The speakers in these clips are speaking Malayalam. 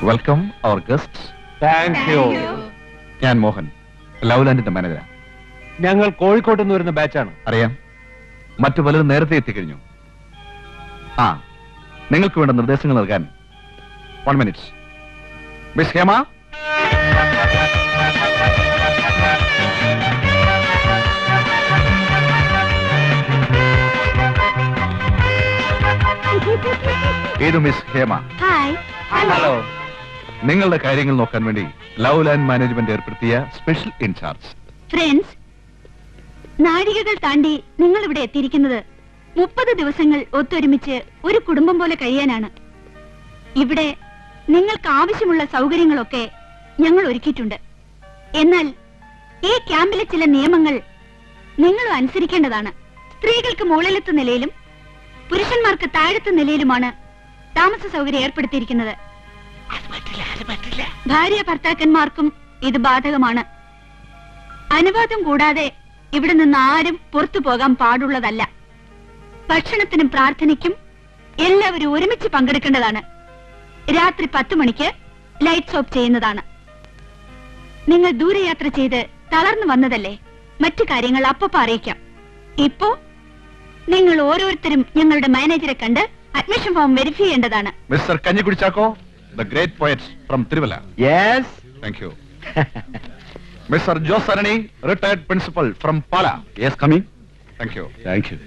Welcome our guest. Thank you. ഞാൻ മോഹൻ, ലവ്ലാൻഡിന്റെ മാനേജർ. ഞങ്ങൾ കോഴിക്കോട്ട് നിന്ന് വരുന്ന ബാച്ചാണ്. അറിയാം, മറ്റു പലരും നേരത്തെ എത്തിക്കഴിഞ്ഞു. നിങ്ങൾക്ക് വേണ്ട നിർദ്ദേശങ്ങൾ നൽകാൻ 1 മിനിറ്റ്. മിസ് ഹേമ. ഇത് മിസ് ഹേമ. ഹലോ. നിങ്ങളുടെ കാര്യങ്ങൾ നോക്കാൻ വേണ്ടി ലവ്ലാൻഡ് മാനേജ്മെന്റ് ഏർപ്പെടുത്തിയ സ്പെഷ്യൽ ഇൻചാർജ്. ഫ്രണ്ട്സ്, നാഴികകൾ താണ്ടി നിങ്ങൾ ഇവിടെ എത്തിയിരിക്കുന്നത് 30 ദിവസങ്ങൾ ഒത്തൊരുമിച്ച് ഒരു കുടുംബം പോലെ കഴിയാനാണ്. ഇവിടെ നിങ്ങൾക്ക് ആവശ്യമുള്ള സൗകര്യങ്ങളൊക്കെ ഞങ്ങൾ ഒരുക്കിയിട്ടുണ്ട്. എന്നാൽ ഈ ക്യാമ്പിലെ ചില നിയമങ്ങൾ നിങ്ങളും അനുസരിക്കേണ്ടതാണ്. സ്ത്രീകൾക്ക് മുകളിലത്തെ നിലയിലും പുരുഷന്മാർക്ക് താഴത്തെ നിലയിലുമാണ് താമസ സൗകര്യം ഏർപ്പെടുത്തിയിരിക്കുന്നത്. ഭാര്യ ഭർത്താക്കന്മാർക്കും ഇത് ബാധകമാണ്. അനുവാദം കൂടാതെ ഇവിടെ നിന്ന് ആരും പുറത്തു പോകാൻ പാടുള്ളതല്ല. ഭക്ഷണത്തിനും പ്രാർത്ഥനയ്ക്കും എല്ലാവരും ഒരുമിച്ച് പങ്കെടുക്കേണ്ടതാണ്. രാത്രി 10 മണിക്ക് ലൈറ്റ്സ് ഓഫ് ചെയ്യുന്നതാണ്. നിങ്ങൾ ദൂരയാത്ര ചെയ്ത് തളർന്നു വന്നതല്ലേ, മറ്റു കാര്യങ്ങൾ അപ്പപ്പോ അറിയിക്കാം. ഇപ്പോ നിങ്ങൾ ഓരോരുത്തരും ഞങ്ങളുടെ മാനേജറെ കണ്ട് അഡ്മിഷൻ ഫോം വെരിഫൈ ചെയ്യേണ്ടതാണ്. Mister Kanjikkudi Chacko, the great poet from Tiruvalla. Yes. Thank you. Mr. Jose Arani, retired principal from Pala. Yes, coming. Thank you. Thank you.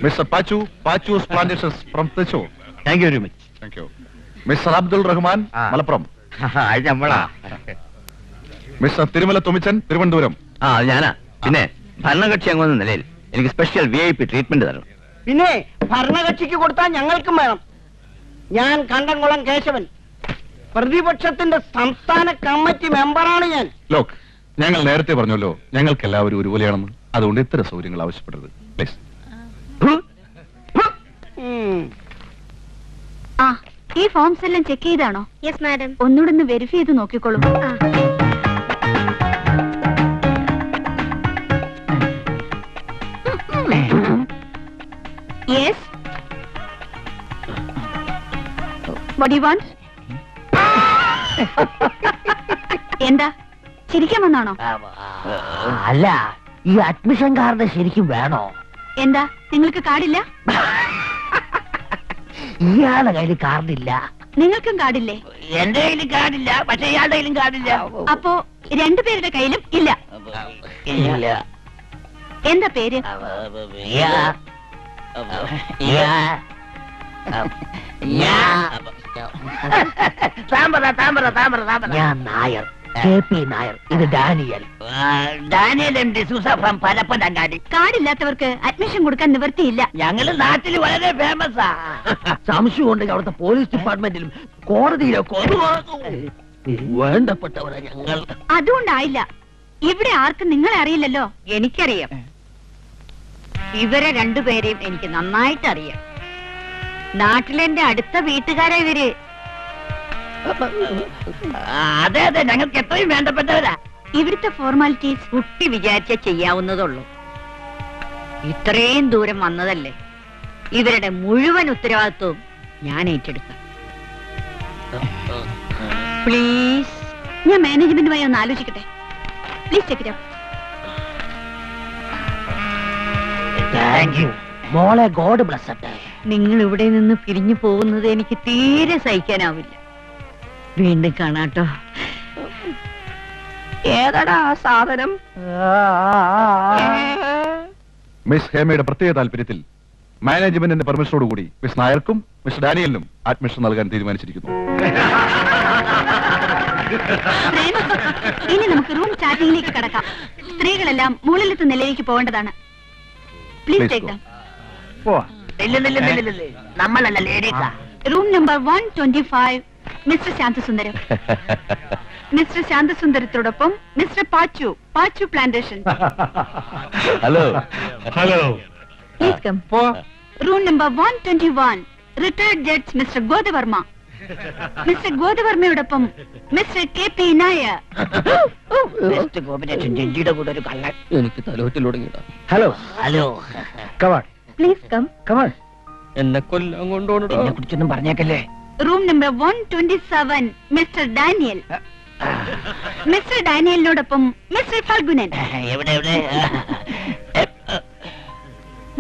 Mr. Pachu's plantations from Techu. Thank you very much. Thank you. Mr. Abdul Rahman, Malappuram. അത് നമ്മളാ. Mr. Tirumala Tomichan, Thiruvananthapuram. അത് ഞാനാ. പിന്നെ ഭരണകക്ഷി അംഗമെന്ന നിലയിൽ എനിക്ക് സ്പെഷ്യൽ VIP ട്രീറ്റ്മെന്റ് തരണം. പിന്നെ ഭരണകക്ഷിക്ക് കൊടുത്താൽ ഞങ്ങൾക്കും വേണം. ഞാൻ കണ്ടംകുളം കേശവൻ, പ്രതിപക്ഷത്തിന്റെ സംസ്ഥാന കമ്മിറ്റി മെമ്പറാണ് ഞാൻ. ലോക്ക്, ഞങ്ങൾ നേരത്തെ പറഞ്ഞല്ലോ, ഞങ്ങൾക്ക് എല്ലാവരും ഒരുപോലെയാണെന്ന്. അതുകൊണ്ട് ഇത്തരം സൗകര്യങ്ങൾ ആവശ്യപ്പെടരുത് പ്ലീസ്. ഈ ഫോംസ് എല്ലാം ചെക്ക് ചെയ്താണോ? Yes madam. ഒന്നുകൂടെ ഒന്ന് വെരിഫൈ ചെയ്ത് നോക്കിക്കോളൂ. യെസ്. What you want? എന്താ ചിരിക്കാൻ വന്നാണോ? അല്ല, ഈ അഡ്മിഷൻ കാർഡ് ശരിക്കും വേണോ? എന്താ നിങ്ങൾക്ക് കാർഡില്ല? ഇയാളുടെ കയ്യിൽ കാർഡില്ല. നിങ്ങൾക്കും കാർഡില്ലേ? എന്റെ കയ്യിൽ കാർഡില്ല, പക്ഷെ ഇയാളുടെ കയ്യിലും കാർഡില്ല. അപ്പോ രണ്ടുപേരുടെ കയ്യിലും ഇല്ല. ഇല്ല. എന്താ പേര്? ഞാൻ നായർ, KP നായർ. ഇത് Daniel. Daniel MD Sousa from Parappanangadi. കാർഡില്ലാത്തവർക്ക് അഡ്മിഷൻ കൊടുക്കാൻ നിവൃത്തിയില്ല. ഞങ്ങള് നാട്ടിൽ വളരെ ഫേമസാ. സംശയം ഉണ്ടെങ്കിൽ അവിടുത്തെ പോലീസ് ഡിപ്പാർട്ട്മെന്റിലും കോടതിയിലൊക്കെ വേണ്ടപ്പെട്ടവരാ ഞങ്ങൾ. അതുകൊണ്ടായില്ല. ഇവിടെ ആർക്കും നിങ്ങളെ അറിയില്ലല്ലോ. എനിക്കറിയാം. ഇവരെ രണ്ടുപേരെയും എനിക്ക് നന്നായിട്ട് അറിയാം. നാട്ടിലെന്റെ അടുത്ത വീട്ടുകാരാ ഇവര്. അതെ അതെ, ഞങ്ങൾക്ക് എത്രയും വേണ്ടപ്പെട്ടവരാ. ഇവിടുത്തെ ഫോർമാലിറ്റീസ് കുട്ടി വിചാരിച്ച ചെയ്യാവുന്നതുള്ളൂ. ഇത്രയും ദൂരം വന്നതല്ലേ, ഇവരുടെ മുഴുവൻ ഉത്തരവാദിത്വവും ഞാൻ ഏറ്റെടുക്കാം. പ്ലീസ്. ഞാൻ മാനേജ്മെന്റുമായി ഒന്ന് ആലോചിക്കട്ടെ. Please check it out. Thank you മോളെ. God bless. നിങ്ങൾ ഇവിടെ നിന്ന് പിരിഞ്ഞു പോകുന്നത് എനിക്ക് തീരെ സഹിക്കാനാവില്ല. വീണ്ടും കാണാട്ടോ. ഏതാടാ ആ സാധനം? മിസ് ഹേമയുടെ പ്രത്യേക താല്പര്യത്തിൽ മാനേജ്മെന്റിന്റെ പെർമിഷനോടുകൂടി മിസ് നായർക്കും മിസ് ഡാനിയലിനും അഡ്മിഷൻ നൽകാൻ തീരുമാനിച്ചിരിക്കുന്നു. ഇനി നമുക്ക് റൂം ചാറ്റിംഗിലേക്ക് കടക്കാം. സ്ത്രീകളെല്ലാം മുകളിലത്തെ നിലയിലേക്ക് പോകേണ്ടതാണ്. Please take them. നമ്മളല്ല ലേഡീസാ. Room number 125, mister Santhasundaram. Mister ശാന്തസുന്ദരത്തോടൊപ്പം mister Pachu plantation. Hello. Hello. Please come. Room number 121, retired judge mister Godavarma. Mister ഗോദവർമ്മയോടൊപ്പം മിസ്റ്റർ KP നായർ. ജഡ്ജിയുടെ കൂടെ ഒരു കള്ളൻ. എനിക്ക് തലോറ്റിൽ തുടങ്ങിയതാ. Hello. Hello. Come on. Please come. Come on. എന്നെ കൊല്ലാൻ കൊണ്ടുപോകണോ? എന്നെ കുറിച്ചൊന്നും പറഞ്ഞേക്കല്ലേ. Room number 127, mister Daniel. Mister ഡാനിയലിനോടൊപ്പം മിസ്റ്റർ ഫൽഗുനൻ. എവിടെ എവിടെ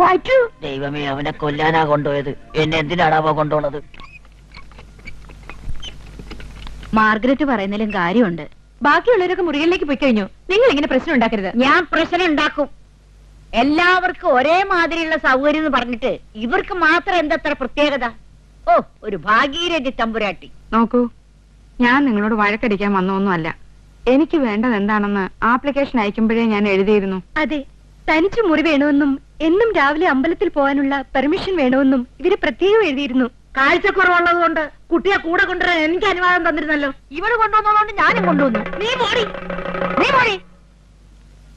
വായിച്ചു? ദൈവമേ, അവനെ കൊല്ലാനാ കൊണ്ടുപോയത്. എന്നെ എന്തിനാണാവോ കൊണ്ടുപോണത്? മാർഗരറ്റ് പറയുന്നതിലും കാര്യമുണ്ട്. ബാക്കിയുള്ളവരൊക്കെ മുറികളിലേക്ക് പോയി കഴിഞ്ഞു. നിങ്ങൾ ഇങ്ങനെ പ്രശ്നം ഉണ്ടാക്കരുത്. ഞാൻ പ്രശ്നം ഉണ്ടാക്കും. എല്ലാവർക്കും ഒരേ മാതിരിയുള്ള സൗകര്യം എന്ന് പറഞ്ഞിട്ട് ഇവർക്ക് മാത്രം എന്തത്ര പ്രത്യേകത? ഓ, ഒരു ഭാഗീരഥി തമ്പുരാട്ടി. നോക്കൂ, ഞാൻ നിങ്ങളോട് വഴക്കടിക്കാൻ വന്നൊന്നുമല്ല. എനിക്ക് വേണ്ടത് എന്താണെന്ന് ആപ്ലിക്കേഷൻ അയക്കുമ്പോഴേ ഞാൻ എഴുതിയിരുന്നു. അതെ, തനിച്ച് മുറി വേണമെന്നും എന്നും രാവിലെ അമ്പലത്തിൽ പോകാനുള്ള പെർമിഷൻ വേണമെന്നും ഇവര് പ്രത്യേകം എഴുതിയിരുന്നു. കാഴ്ചക്കുറവുള്ളത് കൊണ്ട് കുട്ടിയെ കൂടെ കൊണ്ടുവരാൻ എനിക്ക് അനുവാദം തന്നിരുന്നല്ലോ. ഇവര് കൊണ്ടുവന്നതുകൊണ്ട് ഞാനും കൊണ്ടുവന്നു. നീ മോടി, നീ മോടി.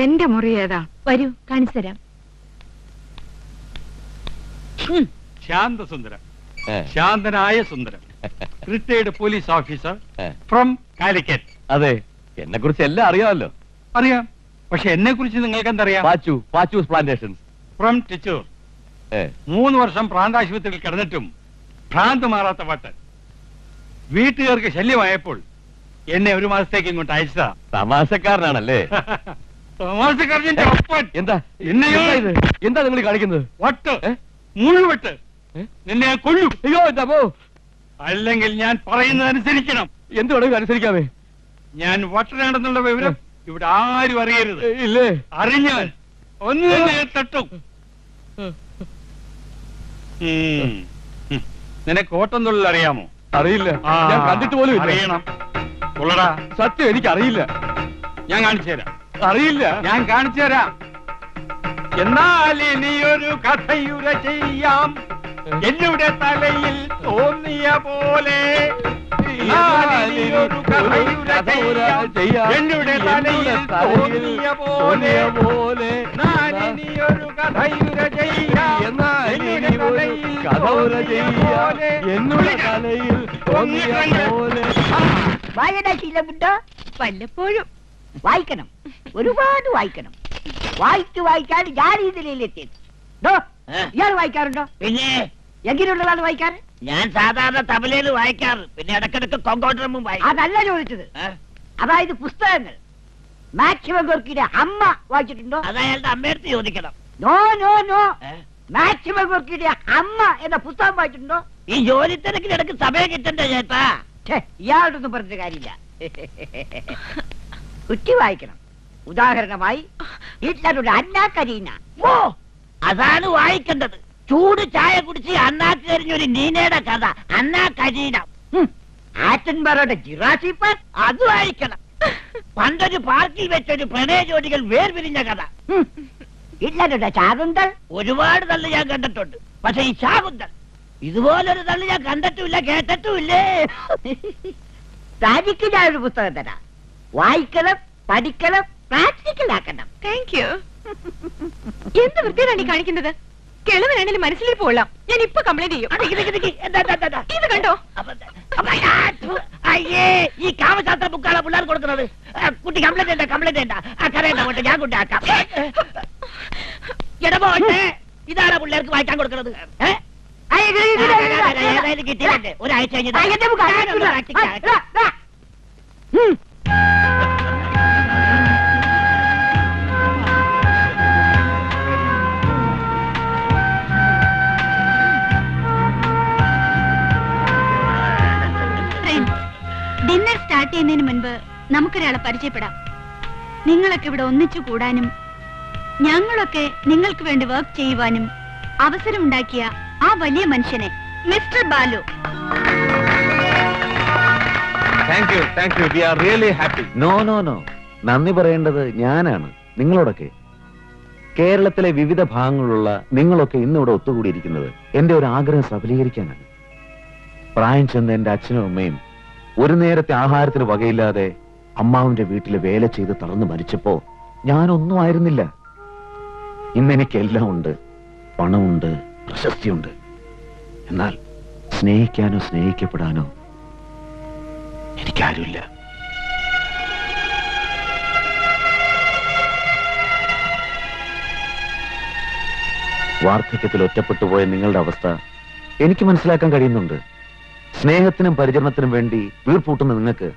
എന്റെ മുറി ഏതാ? വരൂ, കാണിച്ചു തരാം. ശാന്തസുന്ദരം, ശാന്തനായ സുന്ദരം, retired police officer from Calicut. അതെ, എന്നെ കുറിച്ച് എല്ലാം അറിയാമല്ലോ. അറിയാം, പക്ഷെ എന്നെ കുറിച്ച് നിങ്ങൾക്ക് എന്തറിയാം? പാച്ചൂസ് പ്ലാന്റേഷൻസ്. ഫ്രം ടിച്ചൂർ. 3 വർഷം പ്രാന്താശുപത്രിയിൽ കിടന്നിട്ടും ഭ്രാന്ത് മാറാത്ത വട്ട്. വീട്ടുകാർക്ക് ശല്യമായപ്പോൾ എന്നെ 1 മാസത്തേക്ക് ഇങ്ങോട്ട് അയച്ചതാ. തമാശക്കാരനാണല്ലേ? തമാശക്കാരന്റെ ഒപ്പൻ. എന്താ എന്താ നിങ്ങൾ കാണിക്കുന്നത്? വട്ട്, മുഴുവട്ട്. നിന്നെ ഞാൻ കൊല്ലും. അയ്യോ, എന്താ? അല്ലെങ്കിൽ ഞാൻ പറയുന്നതനുസരിക്കണം. എന്ത് വേണമെങ്കിലും അനുസരിക്കാമേ. ഞാൻ വട്ടനാണെന്നുള്ള വിവരം ഇവിടെ ആരും അറിയരുത്. ഇല്ലേ? അറിഞ്ഞാൽ ഒന്ന് തന്നെ തട്ടും. നിനക്ക് ഓട്ടം തൊഴിൽ അറിയാമോ? അറിയില്ല, ഞാൻ കണ്ടിട്ട് പോലും അറിയണം. ഉള്ളടാ, സത്യം എനിക്ക് അറിയില്ല. ഞാൻ കാണിച്ചു തരാം. അറിയില്ല, ഞാൻ കാണിച്ചു തരാം. എന്നാൽ ഇനിയൊരു കഥയുര ചെയ്യാം, എന്നുടെ തലയിൽ തോന്നിയ പോലെ. ഇനിയൊരു കഥയുര ചെയ്യാം, എന്നുടെ തലയിൽ തോന്നിയ പോലെ. ഇനിയൊരു കഥയുര ചെയ്യാം, എന്നുടെ തലയിൽ തോന്നിയ പോലെ. വായനാശീലമുണ്ടോ? വല്ലപ്പോഴും വായിക്കണം, ഒരുപാട് വായിക്കണം. വായിക്കാൻ ഞാൻ ഈ നിലയിലെത്തിയത്. ഇയാൾ വായിക്കാറുണ്ടോ? പിന്നെ എങ്ങനെയുള്ളതാണ് വായിക്കാറ്? ഞാൻ സാധാരണ തബലയിൽ വായിക്കാറ്, പിന്നെ ഇടക്കിടക്ക് കൊങ്കോട്ടറും വായിക്കും. അതല്ല ചോദിച്ചത്. അതായത് പുസ്തകങ്ങൾ. മാക്സിമം ഗോർക്കിയുടെ അമ്മ വായിച്ചിട്ടുണ്ടോ? അത് അയാളുടെ അമ്മയടുത്ത് ചോദിക്കണം. നോ നോ നോ, മാക്സിമം ഗോർക്കിയുടെ അമ്മ എന്ന പുസ്തകം വായിച്ചിട്ടുണ്ടോ? ഈ ജോലി തിരക്കിനിടക്ക് സമയം കിട്ടണ്ടേ ചേട്ടാ? ഇയാളോടൊന്നും പറഞ്ഞ കാര്യമില്ല. കുറ്റി വായിക്കണം. ഉദാഹരണമായി ഹിറ്റ്ലറുടെ അന്നാ കരീന. ഓ, അതാണ് വായിക്കേണ്ടത്. ചൂട് ചായ കുടിച്ച് അന്നാക്ക് കരിഞ്ഞൊരു നീനയുടെ കഥ, അന്നാ കരീന. ആറ്റൻബറോയുടെ ജിറാസി പാർക്ക്, അത് വായിക്കണം. പണ്ടൊരു പാർക്കിൽ വെച്ചൊരു പ്രണയ ജോഡികൾ വേർപിരിഞ്ഞ കഥ. ഹിറ്റ്ലറുടെ ശാകുന്തൾ, ഒരുപാട് തള്ളി ഞാൻ കണ്ടിട്ടുണ്ട്. പക്ഷെ ഈ ശാകുന്തൾ ഇതുപോലൊരു തള്ളി ഞാൻ കണ്ടിട്ടുമില്ല, കേട്ടിട്ടുമില്ലേ. തനിക്ക് ഞാനൊരു പുസ്തകം തരാം. വായിക്കണം, പഠിക്കണം, പ്രാക്ടിക്കൽ ആക്കണം. Thank you. എന്ത് വൃത്തിയാണ് ഈ കാണിക്കുന്നത്? കിളവനാണെങ്കിലും മനസ്സിലേക്ക് പോകാം. ഞാൻ ഇപ്പൊ കംപ്ലൈന്റ് ചെയ്യും. ഇത് കണ്ടോ? അയ്യേ, ഈ കാമശാസ്ത്ര ബുക്കാണ് പിള്ളേർ കൊടുക്കുന്നത്. കുട്ടി കംപ്ലൈന്റ് കംപ്ലൈന്റ് കരയണ്ട, ഞാൻ കൊണ്ടാക്കാം. ഇടപോട്ടെ, ഇതാണ് പിള്ളേർക്ക് വായിക്കാൻ കൊടുക്കുന്നത്. കിട്ടിയിട്ടുണ്ട് ഒരാഴ്ച കഴിഞ്ഞ്. ഡിന്നർ സ്റ്റാർട്ട് ചെയ്യുന്നതിന് മുൻപ് നമുക്കൊരാളെ പരിചയപ്പെടാം. നിങ്ങളൊക്കെ ഇവിടെ ഒന്നിച്ചു കൂടാനും ഞങ്ങളൊക്കെ നിങ്ങൾക്ക് വേണ്ടി വർക്ക് ചെയ്യുവാനും അവസരമുണ്ടാക്കിയ ആ വലിയ മനുഷ്യനെ, mister Balu. Thank you. We are really happy. No, നന്ദി പറയേണ്ടത് ഞാനാണ്, നിങ്ങളോടൊക്കെ. കേരളത്തിലെ വിവിധ ഭാഗങ്ങളിലുള്ള നിങ്ങളൊക്കെ ഇന്നിവിടെ ഒത്തുകൂടിയിരിക്കുന്നത് എന്റെ ഒരു ആഗ്രഹം സഫലീകരിക്കാനാണ്. പ്രായം ചെന്ന എന്റെ അച്ഛനും അമ്മയും ഒരു നേരത്തെ ആഹാരത്തിന് വകയില്ലാതെ അമ്മാവിന്റെ വീട്ടിൽ വേല ചെയ്ത് തളർന്ന് മരിച്ചപ്പോ ഞാനൊന്നും ആയിരുന്നില്ല. ഇന്നെനിക്കെല്ലാം ഉണ്ട്. പണമുണ്ട്, പ്രശസ്തിയുണ്ട്. എന്നാൽ സ്നേഹിക്കാനോ സ്നേഹിക്കപ്പെടാനോ എനിക്കാരുമില്ല. വാർദ്ധക്യത്തിൽ ഒറ്റപ്പെട്ടുപോയ നിങ്ങളുടെ അവസ്ഥ എനിക്ക് മനസ്സിലാക്കാൻ കഴിയുന്നുണ്ട്. സ്നേഹത്തിനും പരിചരണത്തിനും വേണ്ടി വീർപ്പൂട്ടുന്ന നിങ്ങൾക്ക്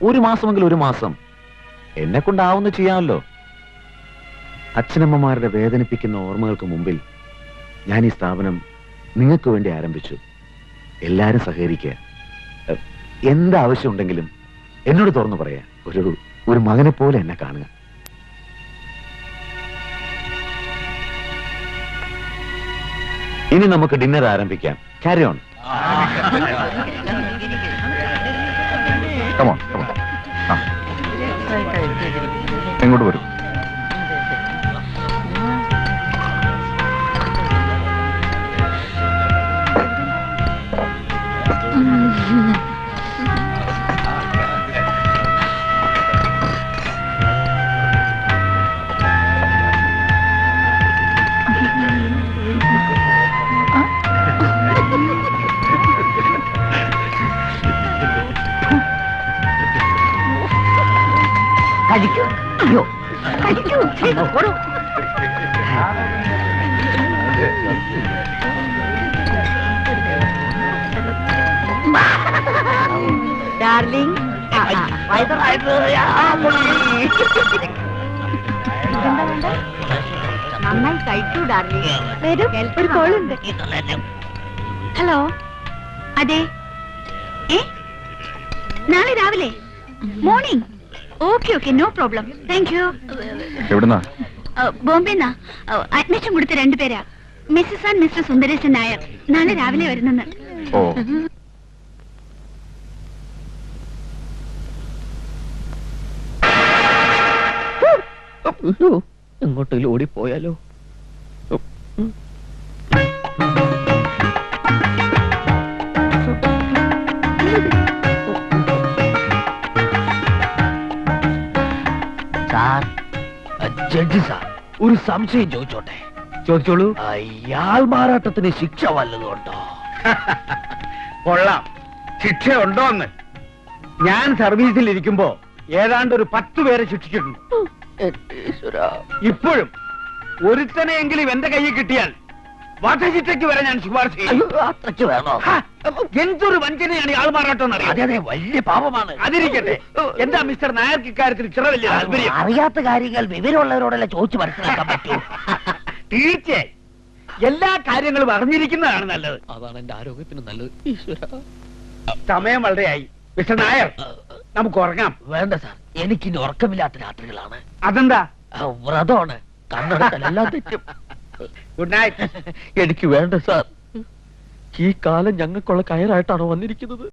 ഒരു മാസമെങ്കിലും ഒരു മാസം എന്നെ കൊണ്ടാവുന്ന ചെയ്യാമല്ലോ. അച്ഛനമ്മമാരുടെ വേദനിപ്പിക്കുന്ന ഓർമ്മകൾക്ക് മുമ്പിൽ ഞാൻ ഈ സ്ഥാപനം നിങ്ങൾക്ക് വേണ്ടി ആരംഭിച്ചു. എല്ലാരും സഹകരിക്കുക. എന്താവശ്യമുണ്ടെങ്കിലും എന്നോട് തുറന്നു പറയാ. ഒരു മകനെ പോലെ എന്നെ കാണുക. ഇനി നമുക്ക് ഡിന്നർ ആരംഭിക്കാം. Carry on. എങ്ങോട്ട് വരും? കഴിക്കൂ. അയ്യോ കഴിക്കൂ. ഓടൂ. ഡാർലിംഗ് നന്നായി കഴിക്കൂ ഡാർലിംഗ്. ഒരു കോളുണ്ട്. ഹലോ, അതെ. നാളെ രാവിലെ morning. Okay okay, no problem. Thank you. എവിടുന്നാ? ബോംബെന്നാ. അഡ്മിഷൻ കൊടുത്ത 2 പേരാ. Missus and mister Sundaresan Nair. നാളെ രാവിലെ വരുന്നെന്ന്. ഓ, എങ്ങോട്ടെങ്കിലും ഓടിപ്പോയാലോ? സാർ, ജഡ്ജി സാർ, ഒരു സംശയം ചോദിച്ചോട്ടെ? ചോദിച്ചോളൂ. ഇയാൾ മാറാട്ടത്തിന് ശിക്ഷ വല്ലതുണ്ടോ? കൊള്ളാം. ശിക്ഷ ഉണ്ടോന്ന് ഞാൻ സർവീസിൽ ഇരിക്കുമ്പോ ഏതാണ്ട് ഒരു 10 പേരെ ശിക്ഷിച്ചിട്ടുണ്ട്. ഇപ്പോഴും ഒരുത്തനെയെങ്കിലും എന്റെ കയ്യിൽ കിട്ടിയാൽ വധശിക്ഷയ്ക്ക് വരെ ഞാൻ ശുപാർശ ചെയ്യും. അത്രയ്ക്ക് വേണോ? എന്തൊരു വഞ്ചനയാണ് ആൾ മാറാട്ടം. അതെ അതെ, വലിയ പാപമാണ്. അതിരിക്കട്ടെ, എന്താ മിസ്റ്റർ നായർക്ക് ഇക്കാര്യത്തിൽ ഇത്ര വലിയ താല്പര്യം? അറിയാത്ത കാര്യങ്ങൾ വിവരമുള്ളവരോടല്ല ചോദിച്ചു മനസ്സിലാക്കാൻ പറ്റൂ. തീർച്ചയായും എല്ലാ കാര്യങ്ങളും അറിഞ്ഞിരിക്കുന്നതാണ് നല്ലത്. അതാണ് എന്റെ ആരോഗ്യത്തിന് നല്ലത്. ഈശ്വര, സമയം വളരെയായി. മിസ്റ്റർ നായർ, നമുക്ക് ഉറങ്ങാം. വേണ്ട സാർ, എനിക്കിനി ഉറക്കമില്ലാത്ത രാത്രികളാണ്. അതെന്താ? വ്രതമാണ്. കണ്ണെടുക്കലെല്ലാം തെറ്റും. Good night. എനിക്ക് വേണ്ട സാർ. ഈ കാലം ഞങ്ങൾക്കുള്ള കയറായിട്ടാണോ വന്നിരിക്കുന്നത്?